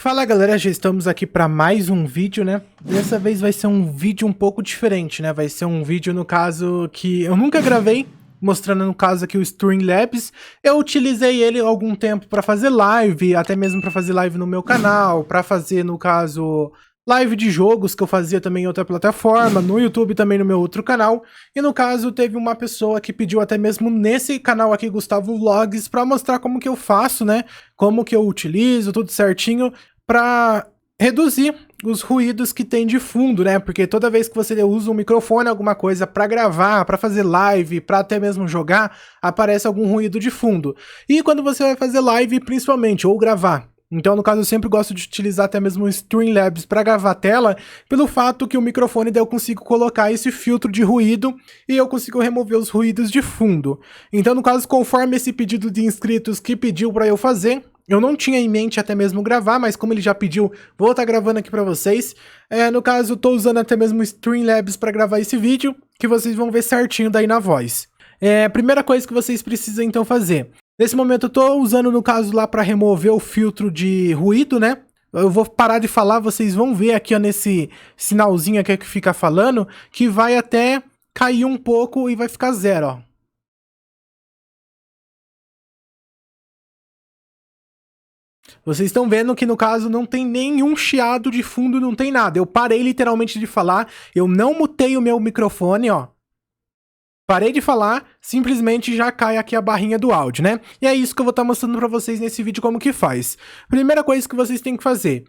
Fala galera, já estamos aqui para mais um vídeo, né? Dessa vez vai ser um vídeo um pouco diferente, né? Vai ser um vídeo, no caso, que eu nunca gravei, mostrando no caso aqui o Streamlabs. Eu utilizei ele há algum tempo para fazer live, até mesmo para fazer live no meu canal, para fazer, no caso, live de jogos que eu fazia também em outra plataforma, no YouTube também no meu outro canal. E no caso teve uma pessoa que pediu até mesmo nesse canal aqui, Gustavo Vlogs, para mostrar como que eu faço, né? Como que eu utilizo, tudo certinho, para reduzir os ruídos que tem de fundo, né? Porque toda vez que você usa um microfone, alguma coisa para gravar, para fazer live, para até mesmo jogar, aparece algum ruído de fundo. E quando você vai fazer live, principalmente, ou gravar, então, no caso, eu sempre gosto de utilizar até mesmo o Streamlabs para gravar a tela, pelo fato que o microfone daí eu consigo colocar esse filtro de ruído e eu consigo remover os ruídos de fundo. Então, no caso, conforme esse pedido de inscritos que pediu para eu fazer, eu não tinha em mente até mesmo gravar, mas como ele já pediu, vou estar gravando aqui para vocês. No caso, estou usando até mesmo o Streamlabs para gravar esse vídeo, que vocês vão ver certinho daí na voz. Primeira coisa que vocês precisam então fazer. Nesse momento eu tô usando, no caso, lá para remover o filtro de ruído, né? Eu vou parar de falar, vocês vão ver aqui, ó, nesse sinalzinho aqui que fica falando, que vai até cair um pouco e vai ficar zero, ó. Vocês estão vendo que, no caso, não tem nenhum chiado de fundo, não tem nada. Eu parei literalmente de falar, eu não mutei o meu microfone, ó. Parei de falar, simplesmente já cai aqui a barrinha do áudio, né? E é isso que eu vou estar mostrando pra vocês nesse vídeo como que faz. Primeira coisa que vocês têm que fazer,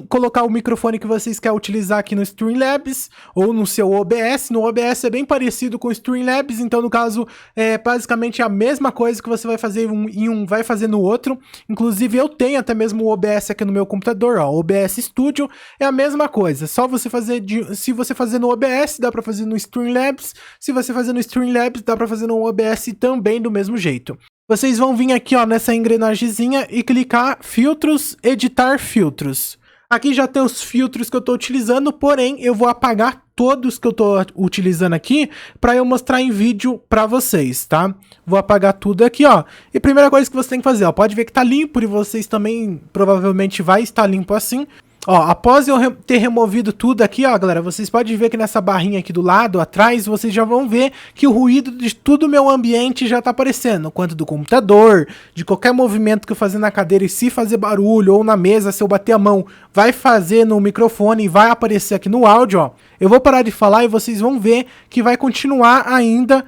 colocar o microfone que vocês querem utilizar aqui no Streamlabs ou no seu OBS. No OBS é bem parecido com o Streamlabs, então no caso é basicamente a mesma coisa que você vai fazer em um, vai fazer no outro. Inclusive eu tenho até mesmo o OBS aqui no meu computador, ó, o OBS Studio é a mesma coisa, só você fazer, se você fazer no OBS dá pra fazer no Streamlabs, se você fazer no Streamlabs dá pra fazer no OBS também do mesmo jeito. Vocês vão vir aqui, ó, nessa engrenagemzinha e clicar filtros, editar filtros. Aqui já tem os filtros que eu tô utilizando, porém eu vou apagar todos que eu tô utilizando aqui para eu mostrar em vídeo para vocês, tá? Vou apagar tudo aqui, ó. E primeira coisa que você tem que fazer, ó, pode ver que tá limpo e vocês também provavelmente vai estar limpo assim. Ó, após eu ter removido tudo aqui, ó, galera, vocês podem ver que nessa barrinha aqui do lado, atrás, vocês já vão ver que o ruído de todo o meu ambiente já tá aparecendo, quanto do computador, de qualquer movimento que eu fazer na cadeira e se fazer barulho, ou na mesa, se eu bater a mão, vai fazer no microfone e vai aparecer aqui no áudio, ó. Eu vou parar de falar e vocês vão ver que vai continuar ainda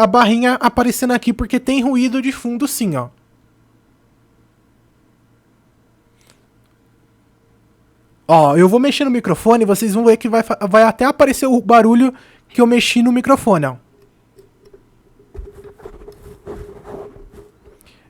a barrinha aparecendo aqui, porque tem ruído de fundo sim, ó. Ó, eu vou mexer no microfone e vocês vão ver que vai até aparecer o barulho que eu mexi no microfone, ó.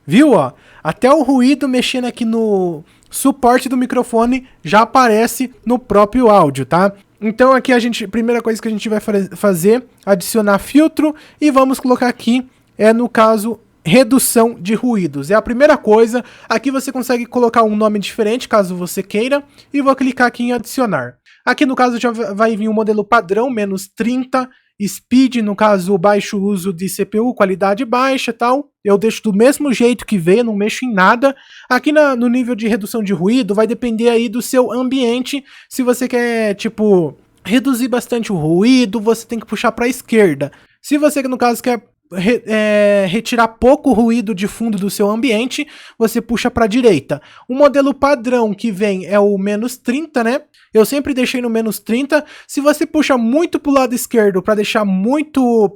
Viu, ó? Até o ruído mexendo aqui no suporte do microfone já aparece no próprio áudio, tá? Então aqui primeira coisa que a gente vai fazer, adicionar filtro e vamos colocar aqui, no caso, redução de ruídos. É a primeira coisa. Aqui você consegue colocar um nome diferente, caso você queira, e vou clicar aqui em adicionar. Aqui no caso já vai vir o modelo padrão, menos 30, speed, no caso baixo uso de CPU, qualidade baixa e tal. Eu deixo do mesmo jeito que veio, não mexo em nada. Aqui no nível de redução de ruído vai depender aí do seu ambiente. Se você quer, tipo, reduzir bastante o ruído, você tem que puxar para a esquerda. Se você, no caso, quer retirar pouco ruído de fundo do seu ambiente, você puxa para a direita. O modelo padrão que vem é o menos 30, né? Eu sempre deixei no menos 30. Se você puxa muito para o lado esquerdo para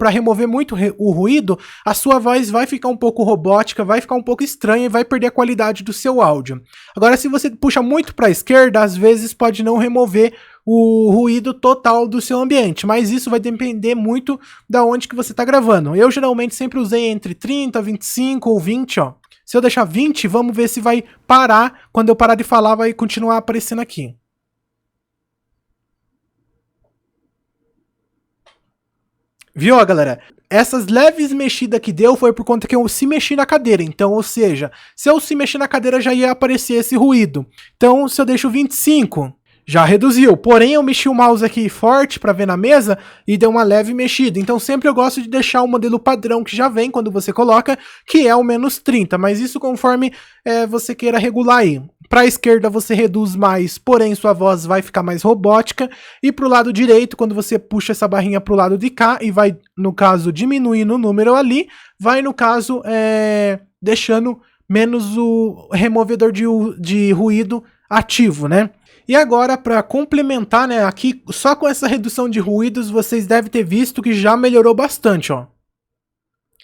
remover muito o ruído, a sua voz vai ficar um pouco robótica, vai ficar um pouco estranha e vai perder a qualidade do seu áudio. Agora, se você puxa muito para a esquerda, às vezes pode não remover o ruído total do seu ambiente, mas isso vai depender muito da onde que você está gravando. Eu geralmente sempre usei entre 30, 25 ou 20, ó. Se eu deixar 20, vamos ver se vai parar, quando eu parar de falar vai continuar aparecendo aqui. Viu, galera? Essas leves mexidas que deu foi por conta que eu se mexi na cadeira. Então, ou seja, se eu se mexer na cadeira já ia aparecer esse ruído. Então, se eu deixo 25... já reduziu, porém eu mexi o mouse aqui forte para ver na mesa e deu uma leve mexida, então sempre eu gosto de deixar o modelo padrão que já vem quando você coloca, que é o menos 30, mas isso conforme você queira regular aí. para a esquerda você reduz mais, porém sua voz vai ficar mais robótica. E para o lado direito, quando você puxa essa barrinha para o lado de cá e vai, no caso, diminuindo o número ali, vai, no caso, deixando menos o removedor de ruído ativo, né? E agora, para complementar, né, aqui, só com essa redução de ruídos, vocês devem ter visto que já melhorou bastante, ó.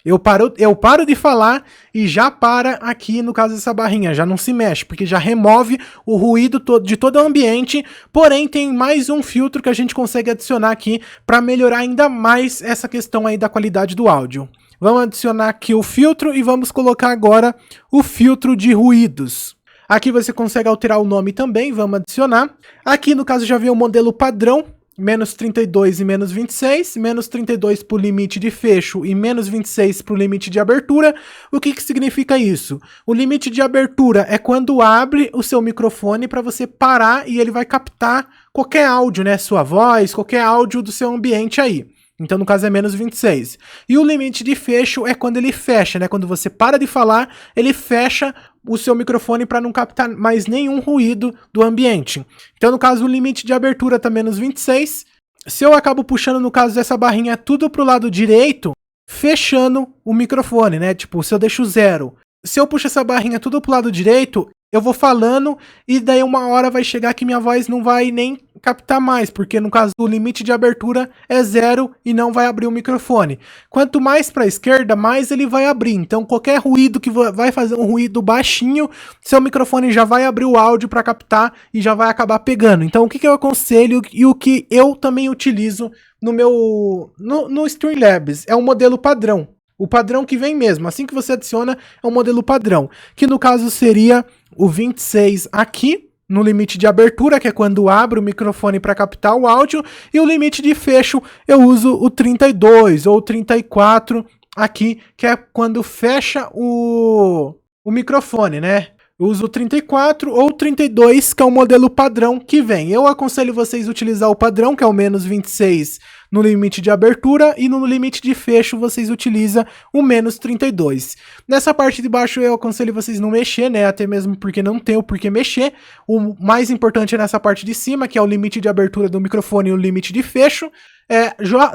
Eu paro de falar e já para aqui, no caso dessa barrinha, já não se mexe, porque já remove o ruído de todo o ambiente, porém tem mais um filtro que a gente consegue adicionar aqui para melhorar ainda mais essa questão aí da qualidade do áudio. Vamos adicionar aqui o filtro e vamos colocar agora o filtro de ruídos. Aqui você consegue alterar o nome também, vamos adicionar. Aqui no caso já vem o modelo padrão, menos 32 e menos 26, menos 32 para o limite de fecho e menos 26 para o limite de abertura. O que significa isso? O limite de abertura é quando abre o seu microfone para você parar e ele vai captar qualquer áudio, né? Sua voz, qualquer áudio do seu ambiente aí. Então, no caso, é menos 26. E o limite de fecho é quando ele fecha, né? Quando você para de falar, ele fecha o seu microfone para não captar mais nenhum ruído do ambiente. Então, no caso, o limite de abertura tá menos 26. Se eu acabo puxando, no caso dessa barrinha, tudo pro lado direito, fechando o microfone, né? Tipo, se eu deixo 0. Se eu puxo essa barrinha tudo pro lado direito, eu vou falando e daí uma hora vai chegar que minha voz não vai nem captar mais, porque no caso o limite de abertura é 0 e não vai abrir o microfone. Quanto mais para a esquerda, mais ele vai abrir. Então qualquer ruído que vai fazer um ruído baixinho, seu microfone já vai abrir o áudio para captar e já vai acabar pegando. Então o que eu aconselho e o que eu também utilizo no Streamlabs é um modelo padrão. O padrão que vem mesmo, assim que você adiciona, é um modelo padrão, que no caso seria o 26 aqui, no limite de abertura, que é quando abre o microfone para captar o áudio, e o limite de fecho eu uso o 32 ou 34 aqui, que é quando fecha o microfone, né? Eu uso o 34 ou 32, que é o modelo padrão que vem. Eu aconselho vocês a utilizar o padrão, que é o menos 26 no limite de abertura, e no limite de fecho vocês utilizam o menos 32. Nessa parte de baixo eu aconselho vocês não mexer, né? Até mesmo porque não tem o porquê mexer. O mais importante é nessa parte de cima, que é o limite de abertura do microfone e o limite de fecho.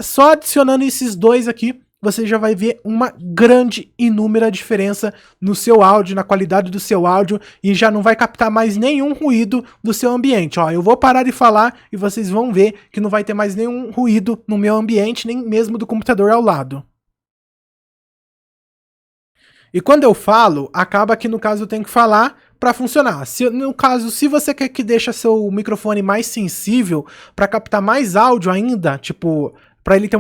Só adicionando esses dois aqui, você já vai ver uma grande inúmera diferença no seu áudio, na qualidade do seu áudio, e já não vai captar mais nenhum ruído do seu ambiente. Ó, eu vou parar de falar e vocês vão ver que não vai ter mais nenhum ruído no meu ambiente, nem mesmo do computador ao lado. E quando eu falo, acaba que no caso eu tenho que falar para funcionar. No caso, se você quer que deixe seu microfone mais sensível, para captar mais áudio ainda, tipo, para ele ter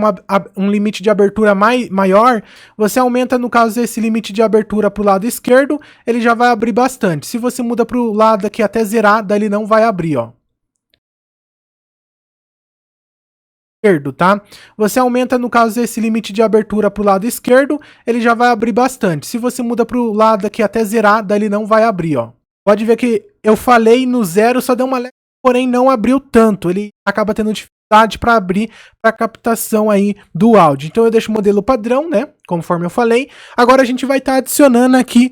um limite de abertura maior, você aumenta, no caso, esse limite de abertura para o lado esquerdo, ele já vai abrir bastante. Se você muda para o lado aqui até zerar, daí ele não vai abrir, ó. Esquerdo, tá? Você aumenta, no caso, esse limite de abertura para o lado esquerdo, ele já vai abrir bastante. Se você muda para o lado aqui até zerar, daí ele não vai abrir, ó. Pode ver que eu falei no 0, só deu uma leve, porém não abriu tanto. Ele acaba tendo dificuldade para abrir para captação aí do áudio. Então eu deixo o modelo padrão, né? Conforme eu falei. Agora a gente vai estar adicionando aqui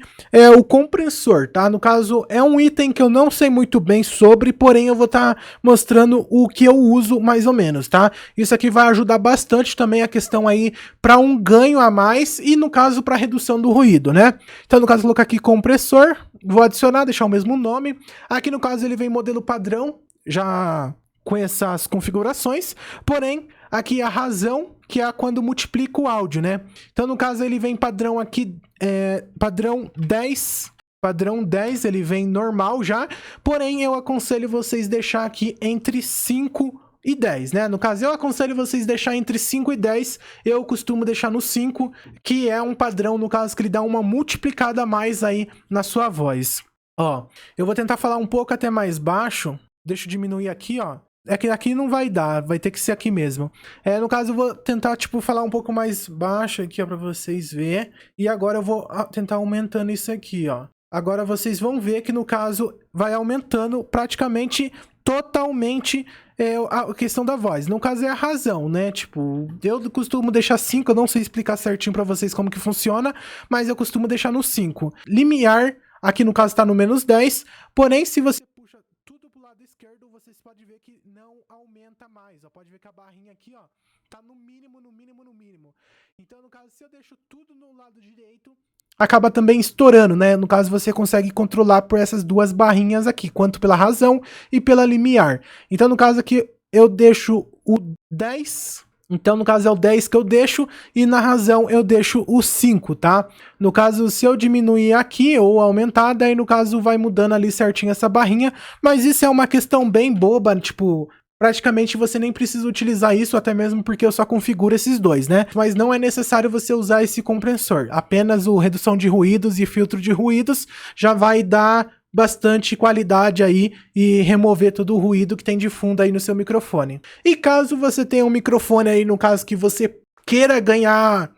o compressor, tá? No caso, é um item que eu não sei muito bem sobre, porém eu vou estar mostrando o que eu uso mais ou menos, tá? Isso aqui vai ajudar bastante também a questão aí para um ganho a mais e no caso para redução do ruído, né? Então no caso vou colocar aqui compressor, vou adicionar, deixar o mesmo nome. Aqui no caso ele vem modelo padrão, já com essas configurações, porém aqui a razão que é quando multiplica o áudio, né? Então no caso ele vem padrão aqui, padrão 10, padrão 10, ele vem normal já, porém eu aconselho vocês deixar aqui entre 5 e 10, né? No caso eu aconselho vocês deixar entre 5 e 10, eu costumo deixar no 5, que é um padrão, no caso que ele dá uma multiplicada a mais aí na sua voz. Ó, eu vó tentar falar um pouco até mais baixo, deixa eu diminuir aqui, ó. É que aqui não vai dar, vai ter que ser aqui mesmo. No caso, eu vou tentar, tipo, falar um pouco mais baixo aqui, ó, pra vocês verem. E agora eu vou tentar aumentando isso aqui, ó. Agora vocês vão ver que, no caso, vai aumentando praticamente totalmente a questão da voz. No caso, é a razão, né? Tipo, eu costumo deixar 5, eu não sei explicar certinho pra vocês como que funciona, mas eu costumo deixar no 5. Limiar aqui no caso tá no menos 10, porém se você puxa tudo pro lado esquerdo, vocês podem ver que não aumenta mais, ó, pode ver que a barrinha aqui, ó, tá no mínimo, no mínimo, no mínimo. Então, no caso, se eu deixo tudo no lado direito, acaba também estourando, né? No caso, você consegue controlar por essas duas barrinhas aqui, quanto pela razão e pela limiar. Então, no caso aqui, eu deixo o 10. Então, no caso, é o 10 que eu deixo e na razão eu deixo o 5, tá? No caso, se eu diminuir aqui ou aumentar, daí no caso vai mudando ali certinho essa barrinha, mas isso é uma questão bem boba, tipo... Praticamente você nem precisa utilizar isso, até mesmo porque eu só configuro esses dois, né? Mas não é necessário você usar esse compressor. Apenas o redução de ruídos e filtro de ruídos já vai dar bastante qualidade aí e remover todo o ruído que tem de fundo aí no seu microfone. E caso você tenha um microfone aí, no caso que você queira ganhar,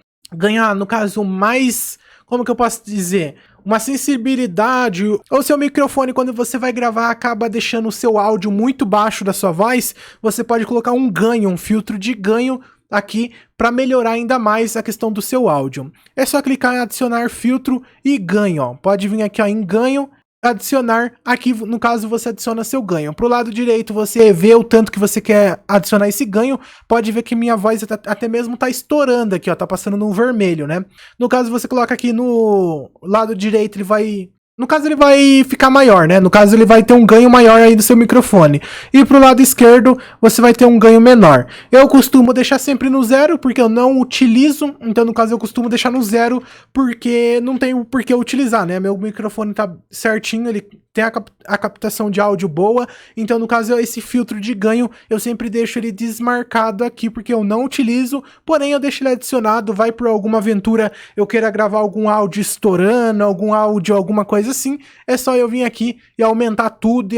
no caso, mais... Como que eu posso dizer? Uma sensibilidade, ou seu microfone quando você vai gravar acaba deixando o seu áudio muito baixo da sua voz, você pode colocar um ganho, um filtro de ganho aqui para melhorar ainda mais a questão do seu áudio. É só clicar em adicionar filtro e ganho, ó. Pode vir aqui ó, em ganho, adicionar, aqui no caso você adiciona seu ganho. Pro lado direito você vê o tanto que você quer adicionar esse ganho, pode ver que minha voz até mesmo tá estourando aqui, ó, tá passando no vermelho, né? No caso você coloca aqui no lado direito, ele vai... No caso ele vai ficar maior, né? No caso ele vai ter um ganho maior aí do seu microfone. E pro lado esquerdo você vai ter um ganho menor. Eu costumo deixar sempre no 0 porque eu não utilizo. Então no caso eu costumo deixar no 0 porque não tem por que utilizar, né? Meu microfone tá certinho, ele tem a captação de áudio boa. Então no caso esse filtro de ganho eu sempre deixo ele desmarcado aqui porque eu não utilizo. Porém eu deixo ele adicionado, vai por alguma aventura eu queira gravar algum áudio estourando, algum áudio, alguma coisa assim, é só eu vir aqui e aumentar tudo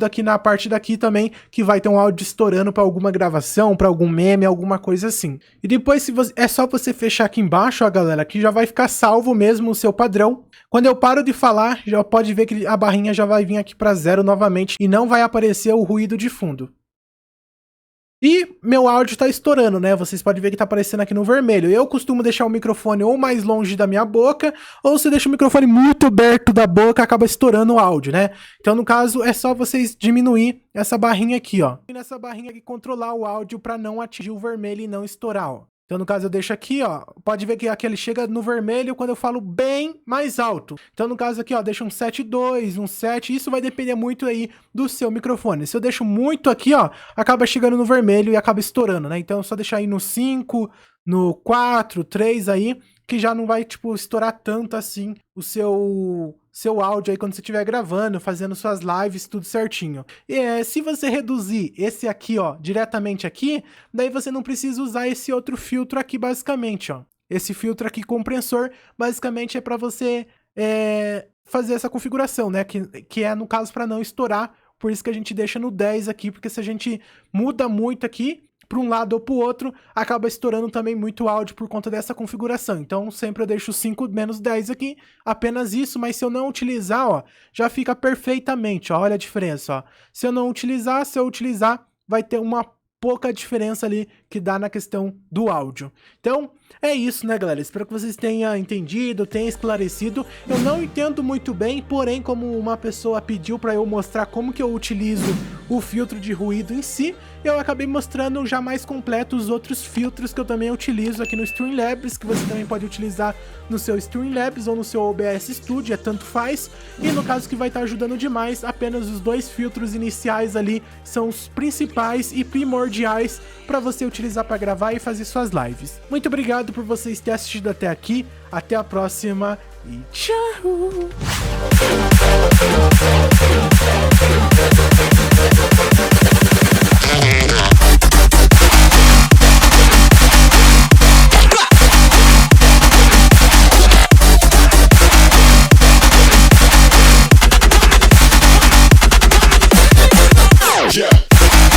aqui na parte daqui também, que vai ter um áudio estourando para alguma gravação, para algum meme, alguma coisa assim. E depois é só você fechar aqui embaixo, ó galera, que já vai ficar salvo mesmo o seu padrão. Quando eu paro de falar, já pode ver que a barrinha já vai vir aqui para 0 novamente e não vai aparecer o ruído de fundo. E meu áudio tá estourando, né? Vocês podem ver que tá aparecendo aqui no vermelho. Eu costumo deixar o microfone ou mais longe da minha boca, ou se deixa o microfone muito perto da boca, acaba estourando o áudio, né? Então, no caso, é só vocês diminuir essa barrinha aqui, ó. E nessa barrinha aqui, controlar o áudio para não atingir o vermelho e não estourar, ó. Então, no caso, eu deixo aqui, ó, pode ver que aqui ele chega no vermelho quando eu falo bem mais alto. Então, no caso aqui, ó, deixa um 7.2, um 7, isso vai depender muito aí do seu microfone. Se eu deixo muito aqui, ó, acaba chegando no vermelho e acaba estourando, né? Então, é só deixar aí no 5, no 4, 3 aí, que já não vai, tipo, estourar tanto assim o seu áudio aí quando você estiver gravando, fazendo suas lives, tudo certinho. E se você reduzir esse aqui, ó, diretamente aqui, daí você não precisa usar esse outro filtro aqui, basicamente, ó. Esse filtro aqui, compressor, basicamente é para você fazer essa configuração, né? Que é, no caso, para não estourar, por isso que a gente deixa no 10 aqui, porque se a gente muda muito aqui, para um lado ou para o outro, acaba estourando também muito áudio por conta dessa configuração. Então, sempre eu deixo 5 menos 10 aqui, apenas isso, mas se eu não utilizar, ó, já fica perfeitamente, ó, olha a diferença, ó. Se eu utilizar, vai ter uma pouca diferença ali que dá na questão do áudio. Então, é isso, né, galera? Espero que vocês tenham entendido, tenham esclarecido. Eu não entendo muito bem, porém, como uma pessoa pediu para eu mostrar como que eu utilizo o filtro de ruído em si, eu acabei mostrando já mais completo os outros filtros que eu também utilizo aqui no Streamlabs, que você também pode utilizar no seu Streamlabs ou no seu OBS Studio, tanto faz. E no caso que vai estar ajudando demais, apenas os 2 filtros iniciais ali são os principais e primordiais para você utilizar para gravar e fazer suas lives. Muito obrigado por vocês terem assistido até aqui, até a próxima e tchau!